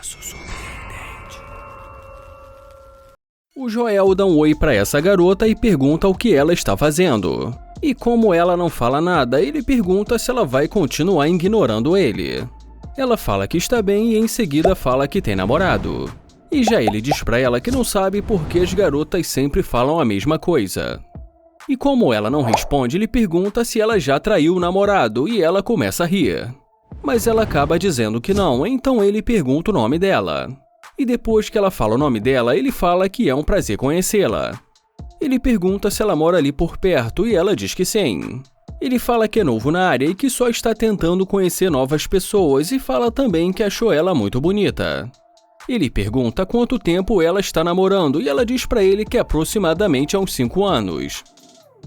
Caso surpreendente. O Joel dá um oi pra essa garota e pergunta o que ela está fazendo. E como ela não fala nada, ele pergunta se ela vai continuar ignorando ele. Ela fala que está bem e em seguida fala que tem namorado. E já ele diz pra ela que não sabe por que as garotas sempre falam a mesma coisa. E como ela não responde, ele pergunta se ela já traiu o namorado e ela começa a rir. Mas ela acaba dizendo que não, então ele pergunta o nome dela. E depois que ela fala o nome dela, ele fala que é um prazer conhecê-la. Ele pergunta se ela mora ali por perto e ela diz que sim. Ele fala que é novo na área e que só está tentando conhecer novas pessoas e fala também que achou ela muito bonita. Ele pergunta quanto tempo ela está namorando e ela diz pra ele que aproximadamente há uns 5 anos.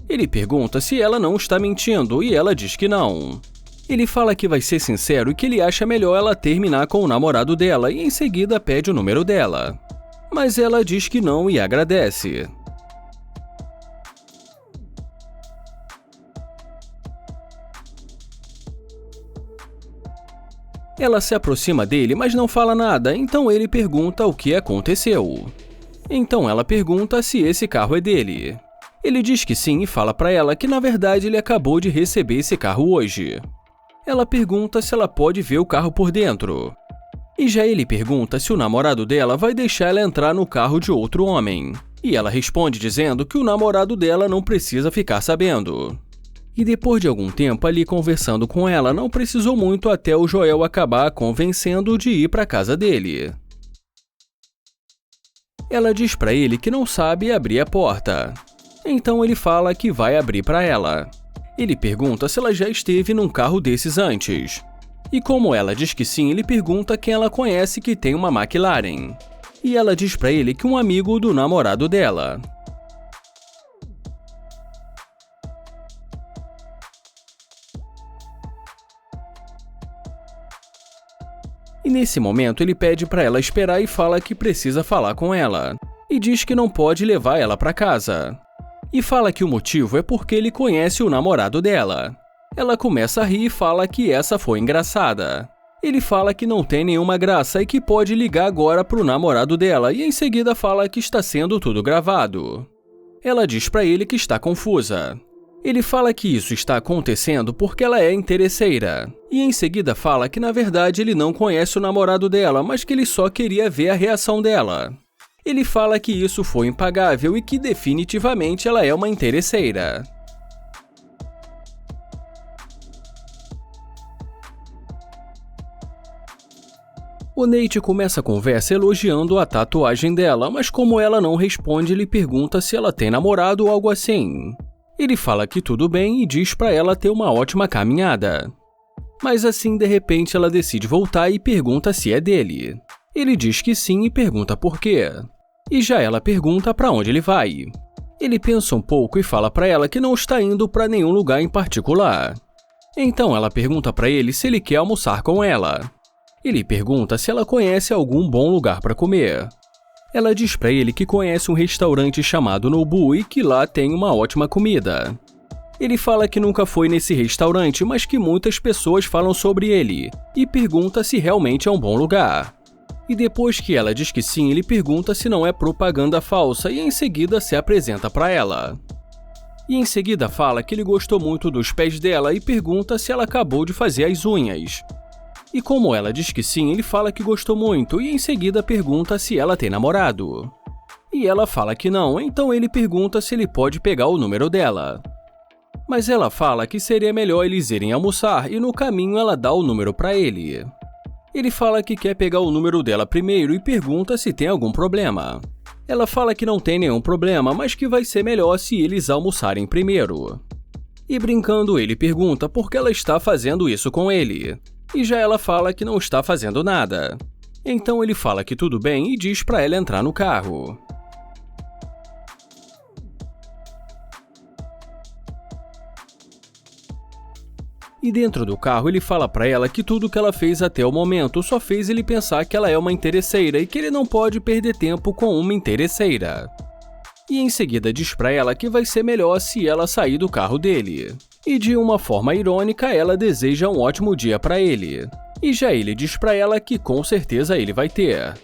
Ele pergunta se ela não está mentindo e ela diz que não. Ele fala que vai ser sincero e que ele acha melhor ela terminar com o namorado dela e em seguida pede o número dela. Mas ela diz que não e agradece. Ela se aproxima dele, mas não fala nada, então ele pergunta o que aconteceu. Então ela pergunta se esse carro é dele. Ele diz que sim e fala pra ela que na verdade ele acabou de receber esse carro hoje. Ela pergunta se ela pode ver o carro por dentro. E já ele pergunta se o namorado dela vai deixar ela entrar no carro de outro homem. E ela responde dizendo que o namorado dela não precisa ficar sabendo. E depois de algum tempo ali conversando com ela, não precisou muito até o Joel acabar convencendo de ir para casa dele. Ela diz para ele que não sabe abrir a porta. Então ele fala que vai abrir para ela. Ele pergunta se ela já esteve num carro desses antes. E como ela diz que sim, ele pergunta quem ela conhece que tem uma McLaren. E ela diz para ele que um amigo do namorado dela. E nesse momento ele pede para ela esperar e fala que precisa falar com ela. E diz que não pode levar ela para casa. E fala que o motivo é porque ele conhece o namorado dela. Ela começa a rir e fala que essa foi engraçada. Ele fala que não tem nenhuma graça e que pode ligar agora pro namorado dela e em seguida fala que está sendo tudo gravado. Ela diz para ele que está confusa. Ele fala que isso está acontecendo porque ela é interesseira. E em seguida fala que na verdade ele não conhece o namorado dela, mas que ele só queria ver a reação dela. Ele fala que isso foi impagável e que definitivamente ela é uma interesseira. O Nate começa a conversa elogiando a tatuagem dela, mas como ela não responde, ele pergunta se ela tem namorado ou algo assim. Ele fala que tudo bem e diz pra ela ter uma ótima caminhada. Mas assim, de repente, ela decide voltar e pergunta se é dele. Ele diz que sim e pergunta por quê. E já ela pergunta pra onde ele vai. Ele pensa um pouco e fala pra ela que não está indo pra nenhum lugar em particular. Então ela pergunta pra ele se ele quer almoçar com ela. Ele pergunta se ela conhece algum bom lugar pra comer. Ela diz pra ele que conhece um restaurante chamado Nobu e que lá tem uma ótima comida. Ele fala que nunca foi nesse restaurante, mas que muitas pessoas falam sobre ele, e pergunta se realmente é um bom lugar. E depois que ela diz que sim, ele pergunta se não é propaganda falsa e em seguida se apresenta pra ela. E em seguida fala que ele gostou muito dos pés dela e pergunta se ela acabou de fazer as unhas. E como ela diz que sim, ele fala que gostou muito e em seguida pergunta se ela tem namorado. E ela fala que não, então ele pergunta se ele pode pegar o número dela. Mas ela fala que seria melhor eles irem almoçar e no caminho ela dá o número pra ele. Ele fala que quer pegar o número dela primeiro e pergunta se tem algum problema. Ela fala que não tem nenhum problema, mas que vai ser melhor se eles almoçarem primeiro. E brincando, ele pergunta por que ela está fazendo isso com ele. E já ela fala que não está fazendo nada. Então ele fala que tudo bem e diz pra ela entrar no carro. E dentro do carro ele fala pra ela que tudo que ela fez até o momento só fez ele pensar que ela é uma interesseira e que ele não pode perder tempo com uma interesseira. E em seguida diz pra ela que vai ser melhor se ela sair do carro dele. E de uma forma irônica, ela deseja um ótimo dia para ele. E já ele diz para ela que com certeza ele vai ter.